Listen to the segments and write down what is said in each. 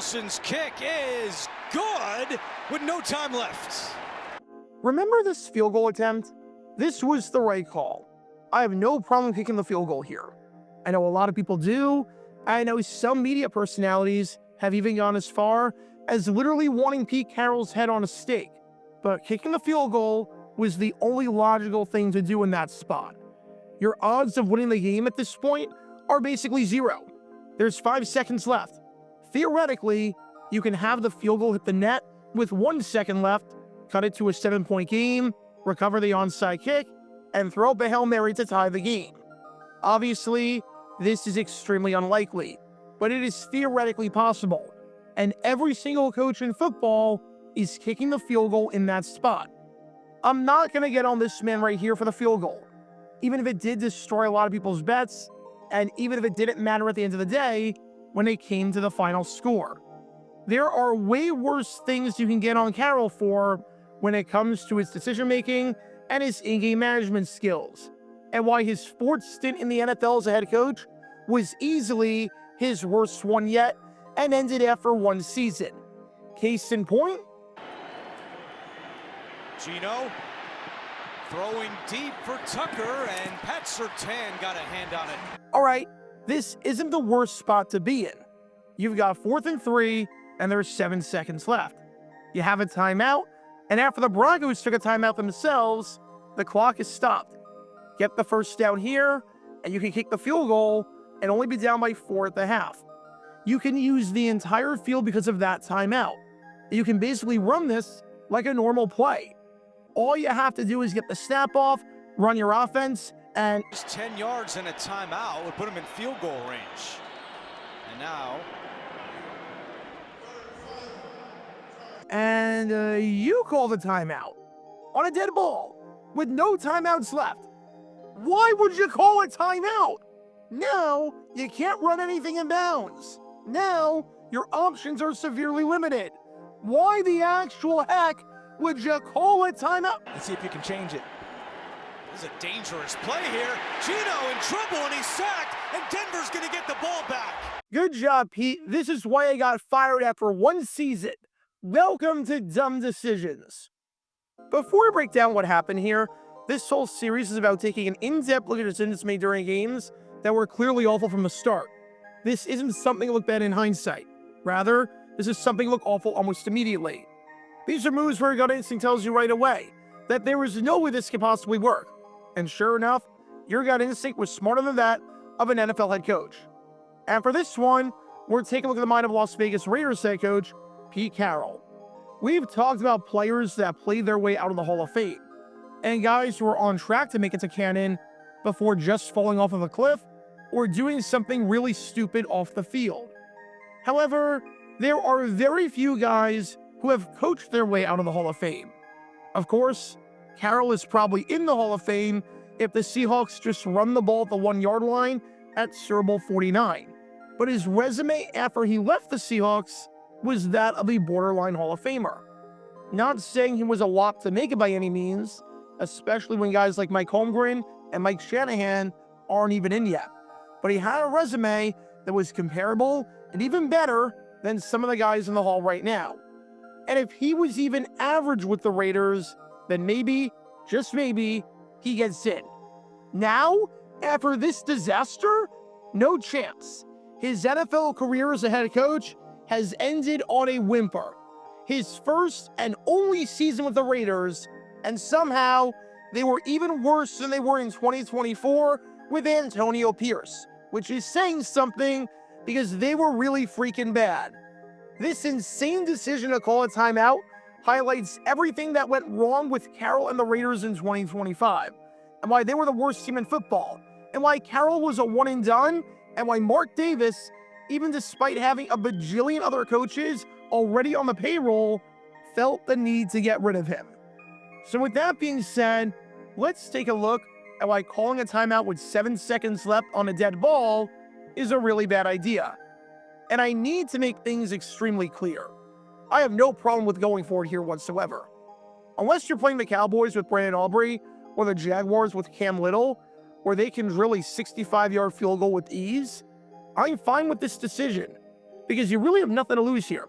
Wilson's kick is good with no time left. Remember this field goal attempt? This was the right call. I have no problem kicking the field goal here. I know a lot of people do. I know some media personalities have even gone as far as literally wanting Pete Carroll's head on a stake. But kicking the field goal was the only logical thing to do in that spot. Your odds of winning the game at this point are basically zero. There's 5 seconds left. Theoretically, you can have the field goal hit the net with 1 second left, cut it to a 7-point game, recover the onside kick, and throw up a Hail Mary to tie the game. Obviously, this is extremely unlikely, but it is theoretically possible, and every single coach in football is kicking the field goal in that spot. I'm not going to get on this man right here for the field goal, even if it did destroy a lot of people's bets, and even if it didn't matter at the end of the day when it came to the final score. There are way worse things you can get on Carroll for when it comes to his decision-making and his in-game management skills, and why his fourth stint in the NFL as a head coach was easily his worst one yet and ended after 1 season. Case in point, Gino throwing deep for Tucker, and Pat Surtain got a hand on it. all right, this isn't the worst spot to be in. You've got 4th and 3, and there's 7 seconds left. You have a timeout, and after the Broncos took a timeout themselves, the clock is stopped. Get the first down here, and you can kick the field goal and only be down by 4 at the half. You can use the entire field because of that timeout. You can basically run this like a normal play. All you have to do is get the snap off, run your offense, and Just 10 yards and a timeout would put him in field goal range. And now, you call the timeout on a dead ball with no timeouts left. Why would you call a timeout? Now you can't run anything in bounds. Now your options are severely limited. Why the actual heck would you call a timeout? Let's see if you can change it. this is a dangerous play here. Gino in trouble, and he's sacked, and Denver's going to get the ball back. Good job, Pete. This is why I got fired after 1 season. Welcome to Dumb Decisions. Before we break down what happened here, this whole series is about taking an in-depth look at decisions made during games that were clearly awful from the start. This isn't something to look bad in hindsight. Rather, this is something to look awful almost immediately. These are moves where your gut instinct tells you right away that there is no way this could possibly work. And sure enough, your gut instinct was smarter than that of an NFL head coach. And for this one, we're taking a look at the mind of Las Vegas Raiders head coach, Pete Carroll. We've talked about players that played their way out of the Hall of Fame, and guys who are on track to make it to canon before just falling off of a cliff or doing something really stupid off the field. However, there are very few guys who have coached their way out of the Hall of Fame. Of course, Carroll is probably in the Hall of Fame if the Seahawks just run the ball at the 1-yard line at Super Bowl 49. But his resume after he left the Seahawks was that of a borderline Hall of Famer. Not saying he was a lock to make it by any means, especially when guys like Mike Holmgren and Mike Shanahan aren't even in yet. But he had a resume that was comparable and even better than some of the guys in the Hall right now. And if he was even average with the Raiders, then maybe, just maybe, he gets in. Now, after this disaster, no chance. His NFL career as a head coach has ended on a whimper. His first and only season with the Raiders, and somehow they were even worse than they were in 2024 with Antonio Pierce, which is saying something because they were really freaking bad. This insane decision to call a timeout highlights everything that went wrong with Carroll and the Raiders in 2025, and why they were the worst team in football, and why Carroll was a one and done, and why Mark Davis, even despite having a bajillion other coaches already on the payroll, felt the need to get rid of him. So with that being said, let's take a look at why calling a timeout with 7 seconds left on a dead ball is a really bad idea. And I need to make things extremely clear. I have no problem with going forward here whatsoever. Unless you're playing the Cowboys with Brandon Aubrey or the Jaguars with Cam Little, where they can drill a 65-yard field goal with ease, I'm fine with this decision because you really have nothing to lose here.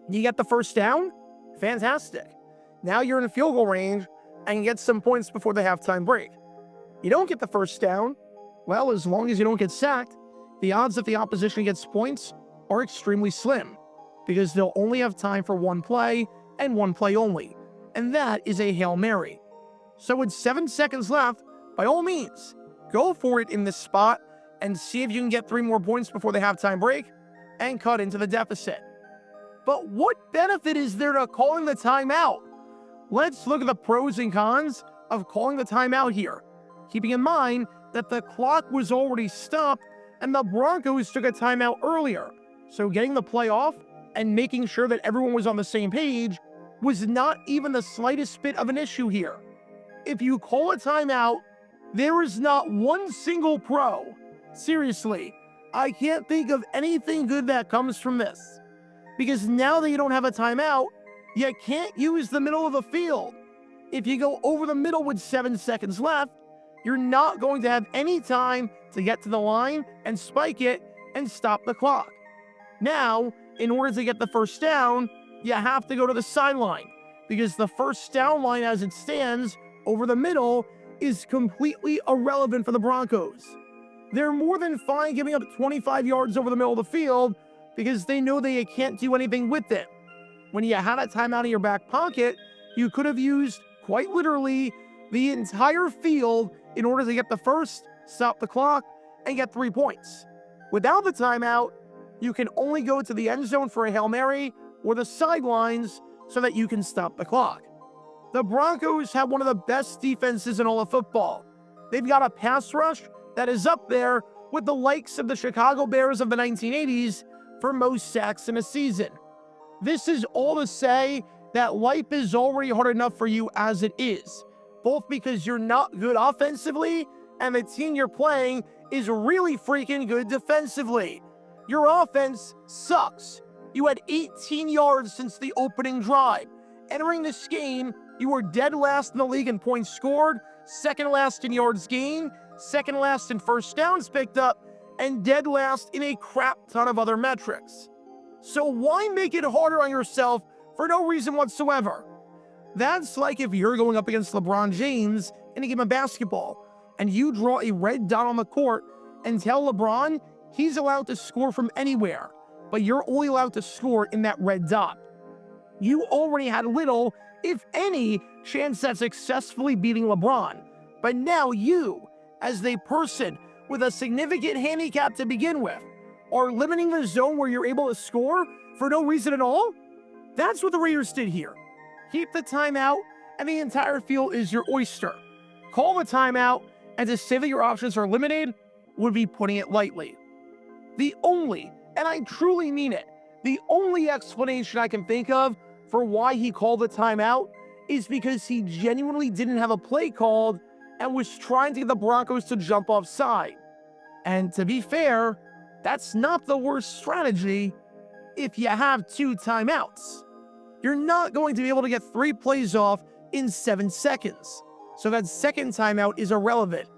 You get the first down, fantastic. Now you're in field goal range and you get some points before the halftime break. You don't get the first down, well, as long as you don't get sacked, the odds that the opposition gets points are extremely slim, because they'll only have time for one play and one play only, and that is a Hail Mary. So with 7 seconds left, by all means, go for it in this spot and see if you can get 3 more points before the halftime break and cut into the deficit. But what benefit is there to calling the timeout? Let's look at the pros and cons of calling the timeout here, keeping in mind that the clock was already stopped and the Broncos took a timeout earlier. So getting the play off and making sure that everyone was on the same page was not even the slightest bit of an issue here. If you call a timeout, there is not one single pro. Seriously, I can't think of anything good that comes from this. Because now that you don't have a timeout, you can't use the middle of the field. If you go over the middle with 7 seconds left, you're not going to have any time to get to the line and spike it and stop the clock. Now, in order to get the first down, you have to go to the sideline, because the first down line as it stands over the middle is completely irrelevant for the Broncos. They're more than fine giving up 25 yards over the middle of the field because they know they can't do anything with it. When you had a timeout in your back pocket, you could have used, quite literally, the entire field in order to get the first, stop the clock, and get 3 points. Without the timeout, you can only go to the end zone for a Hail Mary or the sidelines so that you can stop the clock. The Broncos have one of the best defenses in all of football. They've got a pass rush that is up there with the likes of the Chicago Bears of the 1980s for most sacks in a season. This is all to say that life is already hard enough for you as it is, both because you're not good offensively and the team you're playing is really freaking good defensively. Your offense sucks. You had 18 yards since the opening drive. Entering this game, you were dead last in the league in points scored, second last in yards gained, second last in first downs picked up, and dead last in a crap ton of other metrics. So why make it harder on yourself for no reason whatsoever? That's like if you're going up against LeBron James in a game of basketball, and you draw a red dot on the court and tell LeBron he's allowed to score from anywhere, but you're only allowed to score in that red dot. You already had little, if any, chance at successfully beating LeBron, but now you, as a person with a significant handicap to begin with, are limiting the zone where you're able to score for no reason at all? That's what the Raiders did here. Keep the timeout, and the entire field is your oyster. Call the timeout, and to say that your options are limited would be putting it lightly. The only, and I truly mean it, the only explanation I can think of for why he called the timeout is because he genuinely didn't have a play called and was trying to get the Broncos to jump offside. And to be fair, that's not the worst strategy if you have 2 timeouts. You're not going to be able to get 3 plays off in 7 seconds. So that second timeout is irrelevant.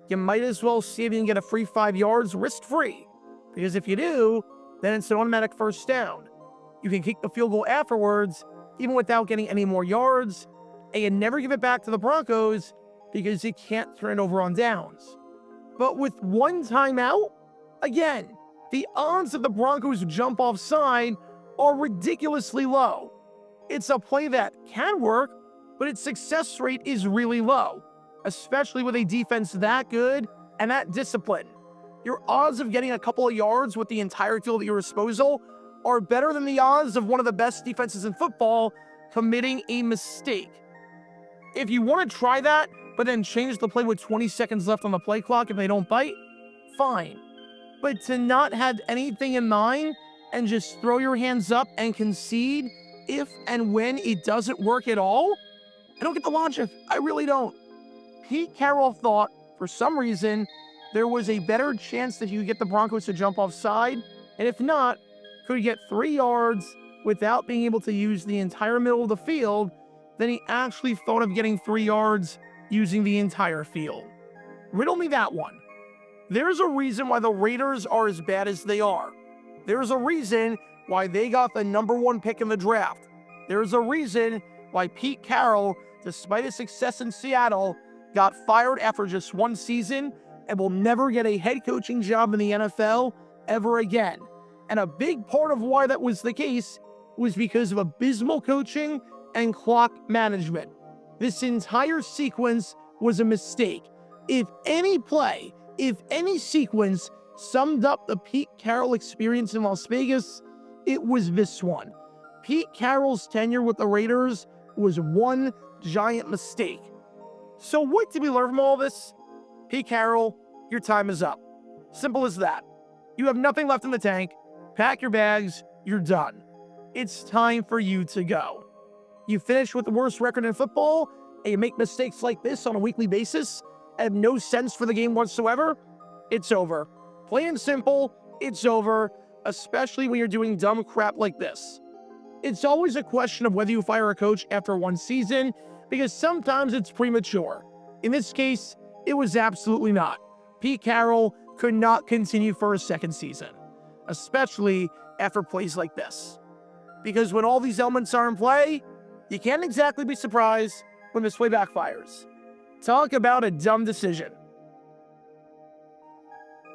You might as well see if you can get a free 5 yards risk-free. Because if you do, then it's an automatic first down. You can kick the field goal afterwards, even without getting any more yards, and you never give it back to the Broncos because you can't turn it over on downs. But with 1 timeout, again, the odds that the Broncos jump offside are ridiculously low. It's a play that can work, but its success rate is really low, especially with a defense that good and that disciplined. Your odds of getting a couple of yards with the entire field at your disposal are better than the odds of one of the best defenses in football committing a mistake. If you want to try that, but then change the play with 20 seconds left on the play clock if they don't bite, fine. But to not have anything in mind and just throw your hands up and concede if and when it doesn't work at all, I don't get the logic. I really don't. Pete Carroll thought, for some reason, there was a better chance that he could get the Broncos to jump offside, and if not, could get 3 yards without being able to use the entire middle of the field, then he actually thought of getting 3 yards using the entire field. Riddle me that one. There's a reason why the Raiders are as bad as they are. There's a reason why they got the #1 pick in the draft. There's a reason why Pete Carroll, despite his success in Seattle, got fired after just 1 season and will never get a head coaching job in the NFL ever again. And a big part of why that was the case was because of abysmal coaching and clock management. This entire sequence was a mistake. If any play, if any sequence summed up the Pete Carroll experience in Las Vegas, it was this one. Pete Carroll's tenure with the Raiders was one giant mistake. So what did we learn from all this? Pete Carroll, your time is up. Simple as that. You have nothing left in the tank. Pack your bags. You're done. It's time for you to go. You finish with the worst record in football, and you make mistakes like this on a weekly basis, and have no sense for the game whatsoever, it's over. Plain and simple, it's over, especially when you're doing dumb crap like this. It's always a question of whether you fire a coach after 1 season, because sometimes it's premature. In this case, it was absolutely not. Pete Carroll could not continue for a 2nd season, especially after plays like this. Because when all these elements are in play, you can't exactly be surprised when this play backfires. Talk about a dumb decision.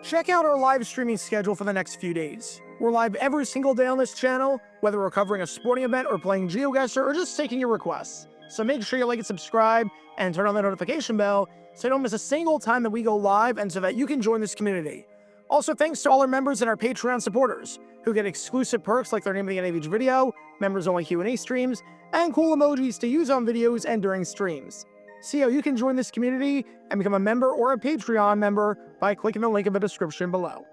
Check out our live streaming schedule for the next few days. We're live every single day on this channel, whether we're covering a sporting event or playing GeoGuessr or just taking your requests. So make sure you like and subscribe and turn on the notification bell so you don't miss a single time that we go live and so that you can join this community. Also, thanks to all our members and our Patreon supporters who get exclusive perks like their name of the end of each video, members-only Q&A streams, and cool emojis to use on videos and during streams. See how you can join this community and become a member or a Patreon member by clicking the link in the description below.